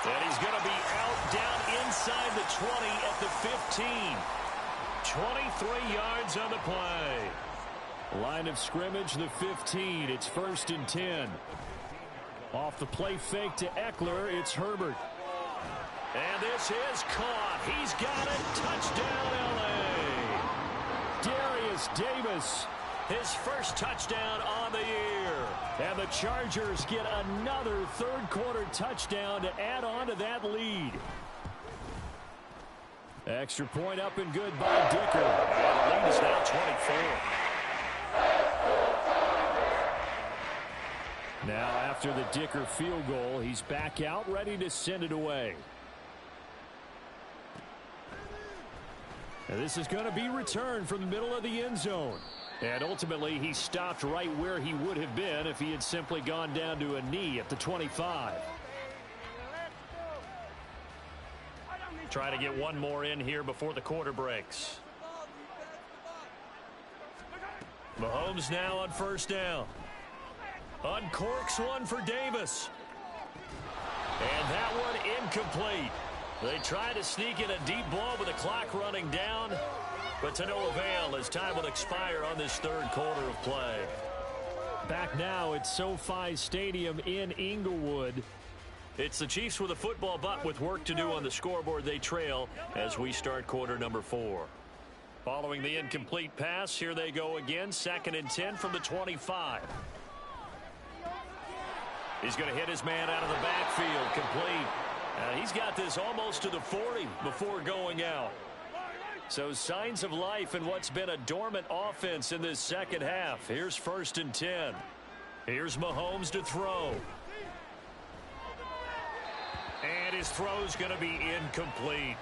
And he's going to be out down inside the 20 at the 15. 23 yards on the play. Line of scrimmage, the 15. It's 1st and 10. Off the play fake to Eckler, it's Herbert. And this is caught. He's got it. Touchdown, L.A. Darius Davis, his first touchdown on the year. And the Chargers get another third-quarter touchdown to add on to that lead. Extra point up and good by Dicker. And the lead is now 24. Now after the Dicker field goal, he's back out ready to send it away. And this is going to be returned from the middle of the end zone. And ultimately, he stopped right where he would have been if he had simply gone down to a knee at the 25. Try to get one more in here before the quarter breaks. Mahomes now on 1st down. Uncorks one for Davis. And that one incomplete. They try to sneak in a deep ball with the clock running down, but to no avail as time will expire on this third quarter of play. Back now at SoFi Stadium in Inglewood. It's the Chiefs with a football, but with work to do on the scoreboard, they trail as we start quarter number 4. Following the incomplete pass, here they go again, 2nd and 10 from the 25. He's going to hit his man out of the backfield, complete. He's got this almost to the 40 before going out. So signs of life in what's been a dormant offense in this second half. Here's 1st and 10. Here's Mahomes to throw. And his throw's going to be incomplete.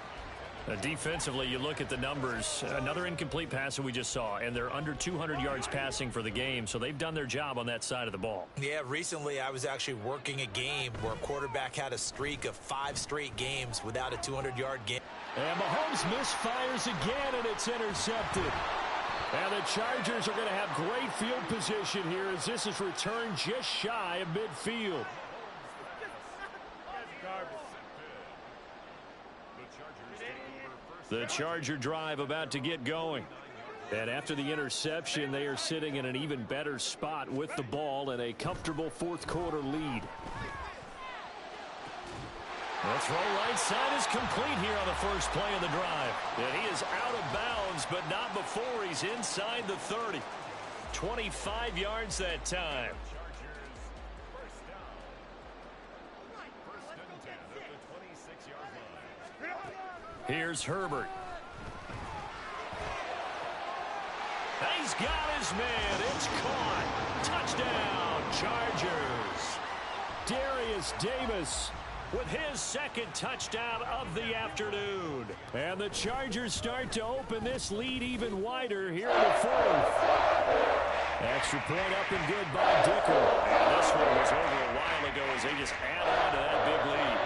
Defensively, you look at the numbers. Another incomplete pass that we just saw, and they're under 200 yards passing for the game, so they've done their job on that side of the ball. Yeah, recently I was actually working a game where a quarterback had a streak of 5 straight games without a 200-yard game. And Mahomes misfires again, and it's intercepted. And the Chargers are going to have great field position here as this is returned just shy of midfield. The Charger drive about to get going. And after the interception, they are sitting in an even better spot with the ball and a comfortable fourth quarter lead. The throw right side is complete here on the first play of the drive. And he is out of bounds, but not before he's inside the 30. 25 yards that time. Here's Herbert. He's got his man. It's caught. Touchdown, Chargers. Darius Davis with his second touchdown of the afternoon. And the Chargers start to open this lead even wider here in the fourth. Extra point up and good by Dicker. And this one was over a while ago as they just add on to that big lead.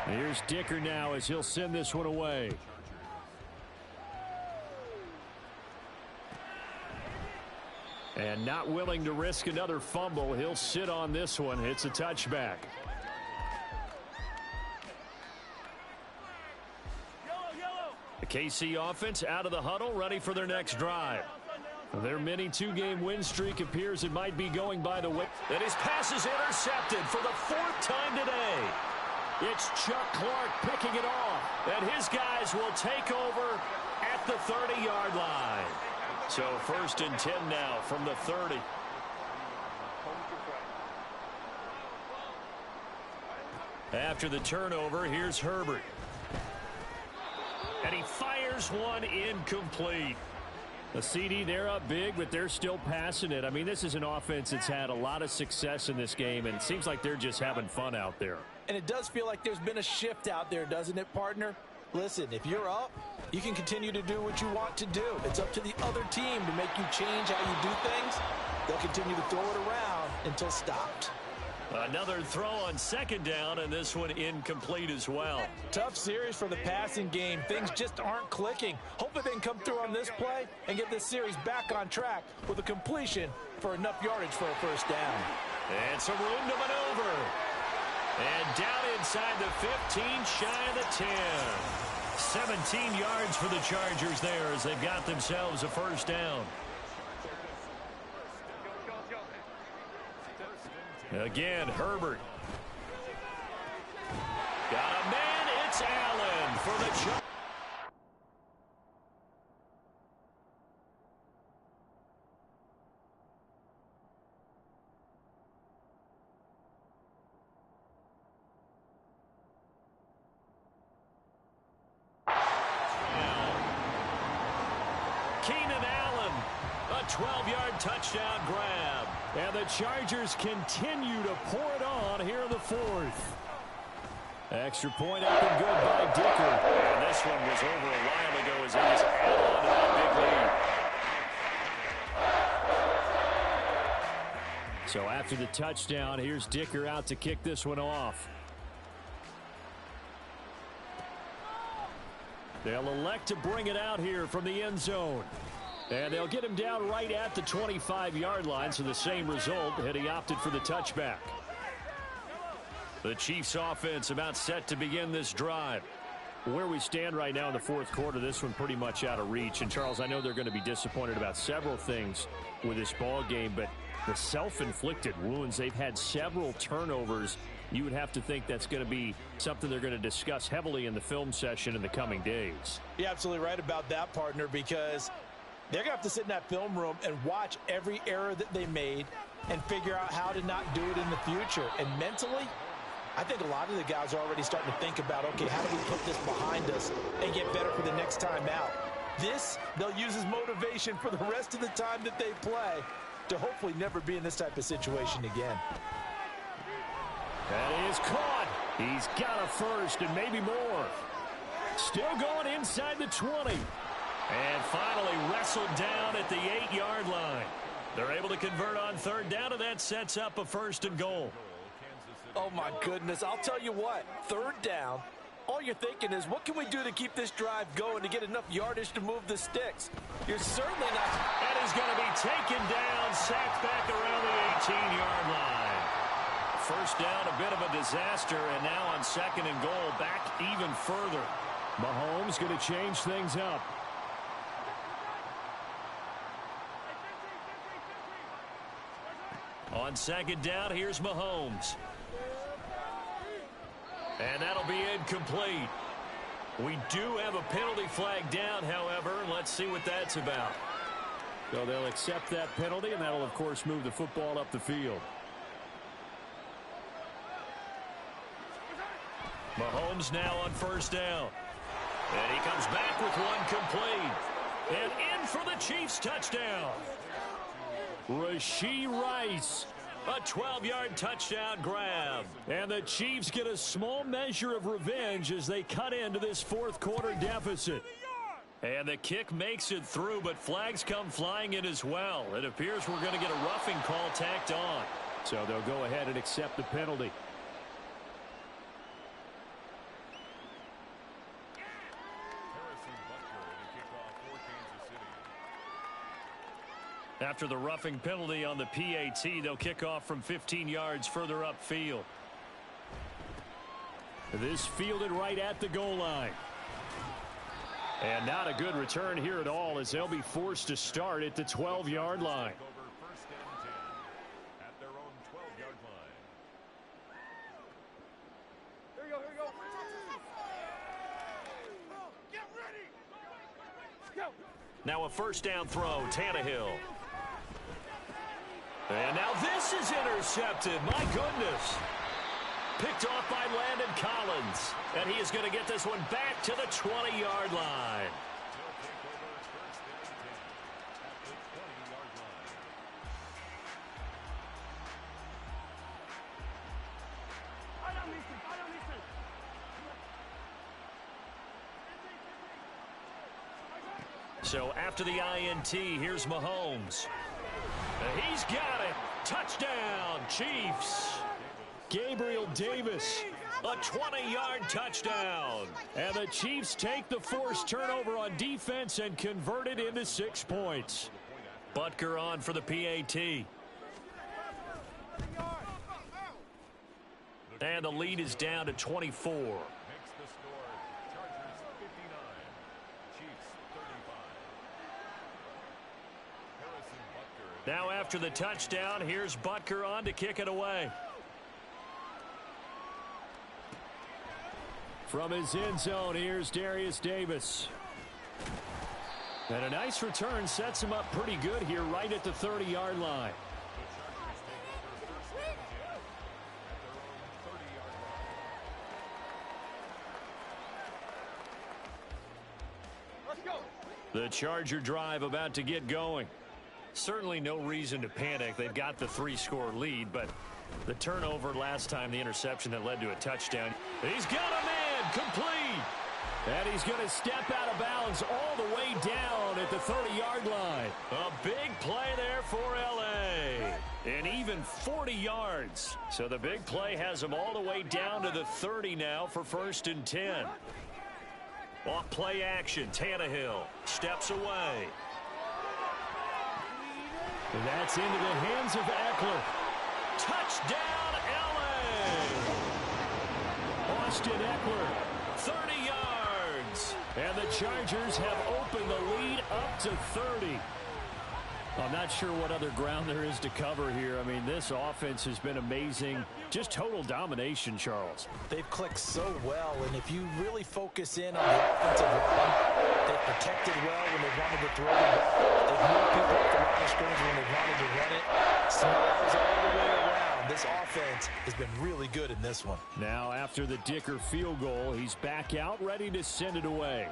Here's Dicker now as he'll send this one away. And not willing to risk another fumble, he'll sit on this one. It's a touchback. The KC offense out of the huddle, ready for their next drive. Their mini 2-game win streak appears it might be going by the way. And his pass is intercepted for the 4th time today. It's Chuck Clark picking it off. And his guys will take over at the 30-yard line. So 1st and 10 now from the 30. After the turnover, here's Herbert. And he fires one incomplete. The CD, they're up big, but they're still passing it. I mean, this is an offense that's had a lot of success in this game, and it seems like they're just having fun out there. And it does feel like there's been a shift out there, doesn't it, partner? Listen, if you're up, you can continue to do what you want to do. It's up to the other team to make you change how you do things. They'll continue to throw it around until stopped. Another throw on second down, and this one incomplete as well. Tough series for the passing game. Things just aren't clicking. Hopefully they can come through on this play and get this series back on track with a completion for enough yardage for a first down. And some room to maneuver. And down inside the 15, shy of the 10. 17 yards for the Chargers there as they've got themselves a first down. Again, Herbert. Got a man. It's Allen for the Chargers. Keenan Allen, a 12-yard touchdown grab. And the Chargers continue to pour it on here in the fourth. Extra point up and good by Dicker. And this one was over a while ago as they just add on to that big lead. So after the touchdown, here's Dicker out to kick this one off. They'll elect to bring it out here from the end zone. And they'll get him down right at the 25-yard line, so the same result, had he opted for the touchback. The Chiefs offense about set to begin this drive. Where we stand right now in the fourth quarter, this one pretty much out of reach. And, Charles, I know they're going to be disappointed about several things with this ball game, but the self-inflicted wounds, they've had several turnovers. You would have to think that's going to be something they're going to discuss heavily in the film session in the coming days. You're absolutely right about that, partner, because they're going to have to sit in that film room and watch every error that they made and figure out how to not do it in the future. And mentally, I think a lot of the guys are already starting to think about, okay, how do we put this behind us and get better for the next time out? This, they'll use as motivation for the rest of the time that they play to hopefully never be in this type of situation again. That is caught. He's got a first and maybe more. Still going inside the 20. And finally wrestled down at the 8-yard line. They're able to convert on third down, and that sets up a first and goal. Oh, my goodness. I'll tell you what, third down, all you're thinking is, what can we do to keep this drive going to get enough yardage to move the sticks? You're certainly not. And he's going to be taken down, sacked back around the 18-yard line. First down, a bit of a disaster, and now on second and goal, back even further. Mahomes going to change things up. On second down, here's Mahomes. And that'll be incomplete. We do have a penalty flag down, however. Let's see what that's about. So they'll accept that penalty, and that'll, of course, move the football up the field. Mahomes now on first down. And he comes back with one complete. And in for the Chiefs touchdown. Rashee Rice. A 12-yard touchdown grab. And the Chiefs get a small measure of revenge as they cut into this fourth quarter deficit. And the kick makes it through, but flags come flying in as well. It appears we're going to get a roughing call tacked on. So they'll go ahead and accept the penalty. After the roughing penalty on the PAT, they'll kick off from 15 yards further upfield. This fielded right at the goal line. And not a good return here at all as they'll be forced to start at the 12-yard line. Now a first down throw, Tannehill. And now this is intercepted. My goodness. Picked off by Landon Collins. And he is going to get this one back to the 20-yard line. So after the INT, here's Mahomes. He's got it. Touchdown, Chiefs. Gabriel Davis. A 20-yard touchdown. And the Chiefs take the forced turnover on defense and convert it into 6 points. Butker on for the PAT. And the lead is down to 24. Now after the touchdown, here's Butker on to kick it away. From his end zone, here's Darius Davis. And a nice return sets him up pretty good here right at the 30-yard line. The Charger drive about to get going. Certainly no reason to panic. They've got the 3-score lead, but the turnover last time, the interception that led to a touchdown. He's got a man complete. And he's going to step out of bounds all the way down at the 30-yard line. A big play there for L.A. And even 40 yards. So the big play has him all the way down to the 30 now for 1st and 10. Off play action, Tannehill steps away. And that's into the hands of Eckler. Touchdown, L.A. Austin Eckler. 30 yards. And the Chargers have opened the lead up to 30. I'm not sure what other ground there is to cover here. I mean, this offense has been amazing. Just total domination, Charles. They've clicked so well, and if you really focus in on the offensive line, they've protected well when they wanted to throw the ball. They've moved people up the line of scrimmage when they wanted to run it. Smiles all the way around. This offense has been really good in this one. Now, after the Dicker field goal, he's back out, ready to send it away.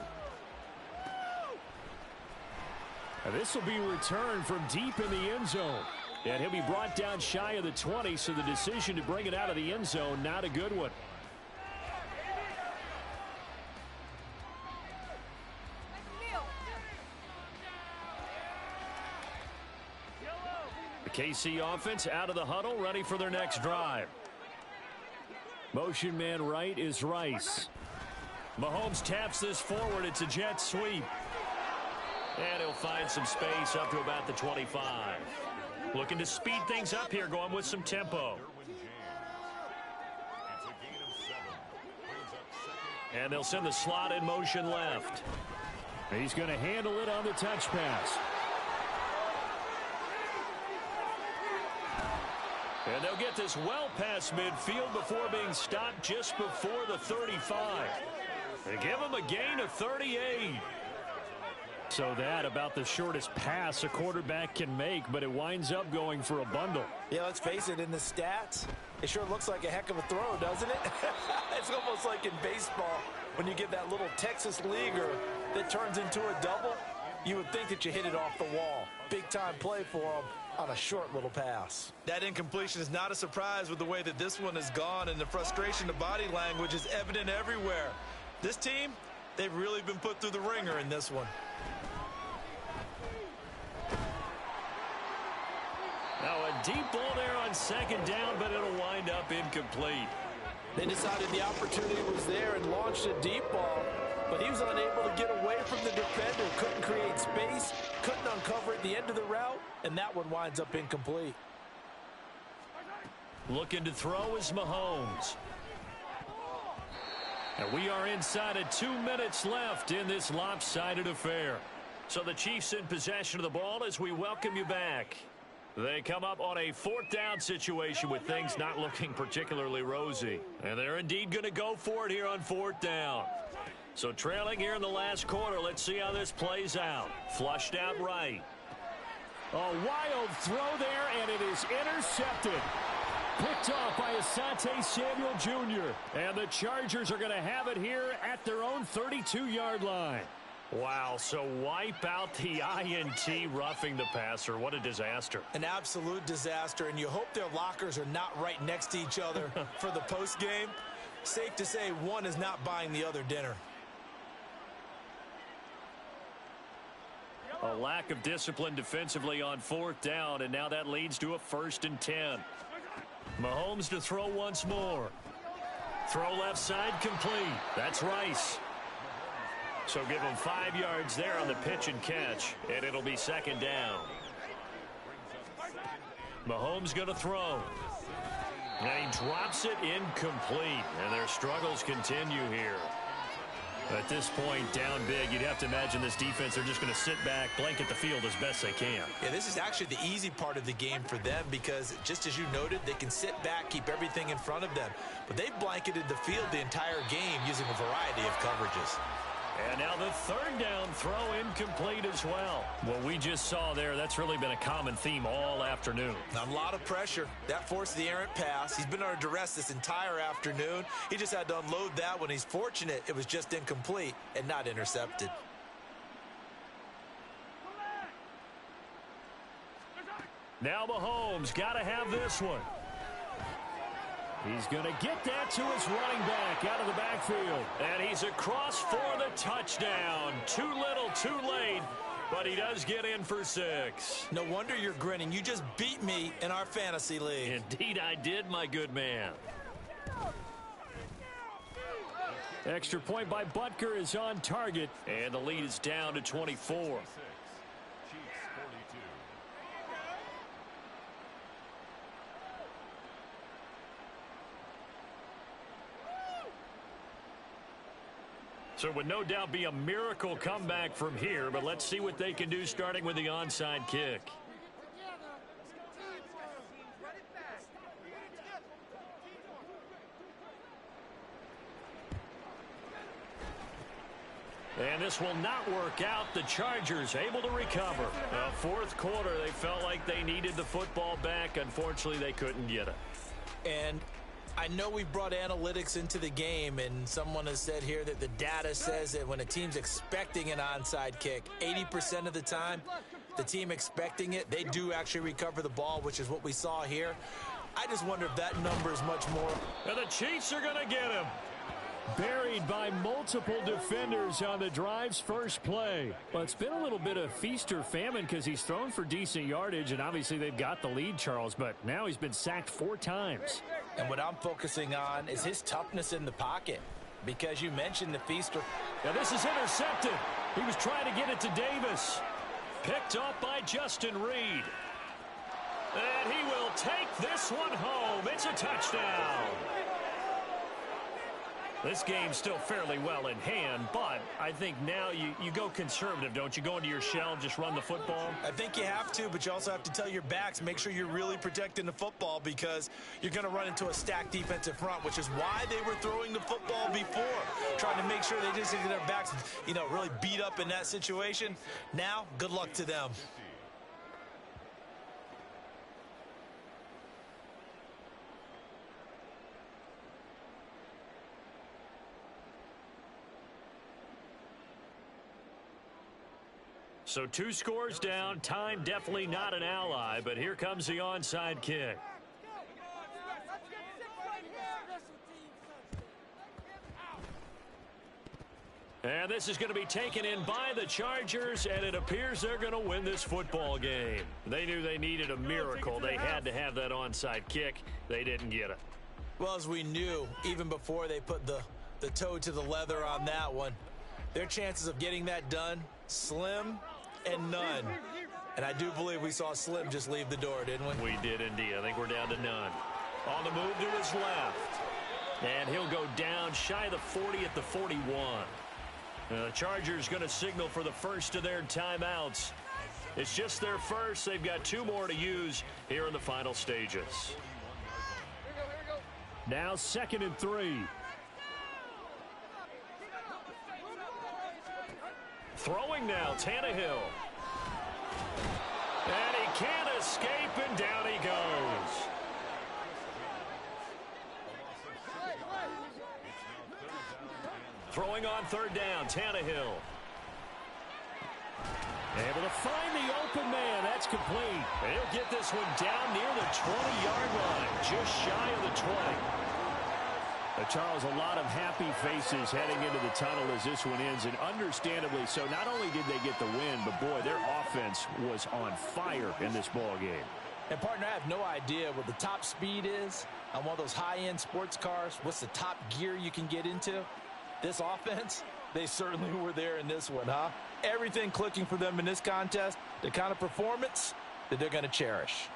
And this will be returned from deep in the end zone. And he'll be brought down shy of the 20, so the decision to bring it out of the end zone, not a good one. The KC offense out of the huddle, ready for their next drive. Motion man right is Rice. Mahomes taps this forward. It's a jet sweep. And he'll find some space up to about the 25. Looking to speed things up here, going with some tempo. And they'll send the slot in motion left. He's going to handle it on the touch pass. And they'll get this well past midfield before being stopped just before the 35. They give him a gain of 38. So that about the shortest pass a quarterback can make, but it winds up going for a bundle. Yeah, let's face it, in the stats, it sure looks like a heck of a throw, doesn't it? It's almost like in baseball when you get that little Texas leaguer that turns into a double. You would think that you hit it off the wall. Big-time play for him on a short little pass. That incompletion is not a surprise with the way that this one has gone, and the frustration, the body language is evident everywhere. This team, they've really been put through the ringer in this one. Now a deep ball there on 2nd down, but it'll wind up incomplete. They decided the opportunity was there and launched a deep ball, but he was unable to get away from the defender, couldn't create space, couldn't uncover at the end of the route, and that one winds up incomplete. Looking to throw is Mahomes. And we are inside of 2 minutes left in this lopsided affair. So the Chiefs in possession of the ball as we welcome you back. They come up on a 4th down situation with things not looking particularly rosy. And they're indeed going to go for it here on 4th down. So trailing here in the last quarter, let's see how this plays out. Flushed out right. A wild throw there, and it is intercepted. Picked off by Asante Samuel Jr. And the Chargers are going to have it here at their own 32-yard line. Wow, so wipe out the INT roughing the passer. What a disaster. An absolute disaster, and you hope their lockers are not right next to each other for the postgame. Safe to say one is not buying the other dinner. A lack of discipline defensively on 4th down, and now that leads to a 1st and 10. Mahomes to throw once more. Throw left side complete. That's Rice. So give him 5 yards there on the pitch and catch, and it'll be 2nd down. Mahomes going to throw. And he drops it incomplete, and their struggles continue here. At this point, down big, you'd have to imagine this defense, they're just going to sit back, blanket the field as best they can. Yeah, this is actually the easy part of the game for them because, just as you noted, they can sit back, keep everything in front of them. But they've blanketed the field the entire game using a variety of coverages. And now the 3rd down throw incomplete as well. What we just saw there, that's really been a common theme all afternoon. Now, a lot of pressure. That forced the errant pass. He's been under duress this entire afternoon. He just had to unload that one. He's fortunate it was just incomplete and not intercepted. Now Mahomes got to have this one. He's going to get that to his running back out of the backfield. And he's across for the touchdown. Too little, too late, but he does get in for 6. No wonder you're grinning. You just beat me in our fantasy league. Indeed I did, my good man. Extra point by Butker is on target, and the lead is down to 24. So it would no doubt be a miracle comeback from here, but let's see what they can do starting with the onside kick. And this will not work out. The Chargers able to recover. 4th quarter, they felt like they needed the football back. Unfortunately, they couldn't get it. And I know we brought analytics into the game, and someone has said here that the data says that when a team's expecting an onside kick, 80% of the time, the team expecting it, they do actually recover the ball, which is what we saw here. I just wonder if that number is much more. And the Chiefs are going to get him. Buried by multiple defenders on the drive's first play. Well, it's been a little bit of feast or famine because he's thrown for decent yardage, and obviously they've got the lead, Charles, but now he's been sacked 4 times. And what I'm focusing on is his toughness in the pocket, because you mentioned the feast or... Now this is intercepted. He was trying to get it to Davis. Picked up by Justin Reed. And he will take this one home. It's a touchdown. This game's still fairly well in hand, but I think now you go conservative, don't you? Go into your shell, just run the football? I think you have to, but you also have to tell your backs, make sure you're really protecting the football because you're going to run into a stacked defensive front, which is why they were throwing the football before, trying to make sure they just get their backs, really beat up in that situation. Now, good luck to them. So 2 scores down, time definitely not an ally, but here comes the onside kick. And this is going to be taken in by the Chargers, and it appears they're going to win this football game. They knew they needed a miracle. They had to have that onside kick. They didn't get it. Well, as we knew, even before they put the toe to the leather on that one, their chances of getting that done, slim and none. And I do believe we saw Slim just leave the door, didn't we? We did indeed. I think we're down to none. On the move to his left. And he'll go down shy of the 40 at the 41. The Chargers going to signal for the first of their timeouts. It's just their first. They've got 2 more to use here in the final stages. Now 2nd and 3. Throwing now, Tannehill. And he can't escape, and down he goes. Throwing on 3rd down, Tannehill. Able to find the open man. That's complete. And he'll get this one down near the 20-yard line, just shy of the 20. Charles, a lot of happy faces heading into the tunnel as this one ends, and understandably so. Not only did they get the win, but, boy, their offense was on fire in this ball game. And, partner, I have no idea what the top speed is on one of those high-end sports cars. What's the top gear you can get into? This offense, they certainly were there in this one, huh? Everything clicking for them in this contest, the kind of performance that they're going to cherish.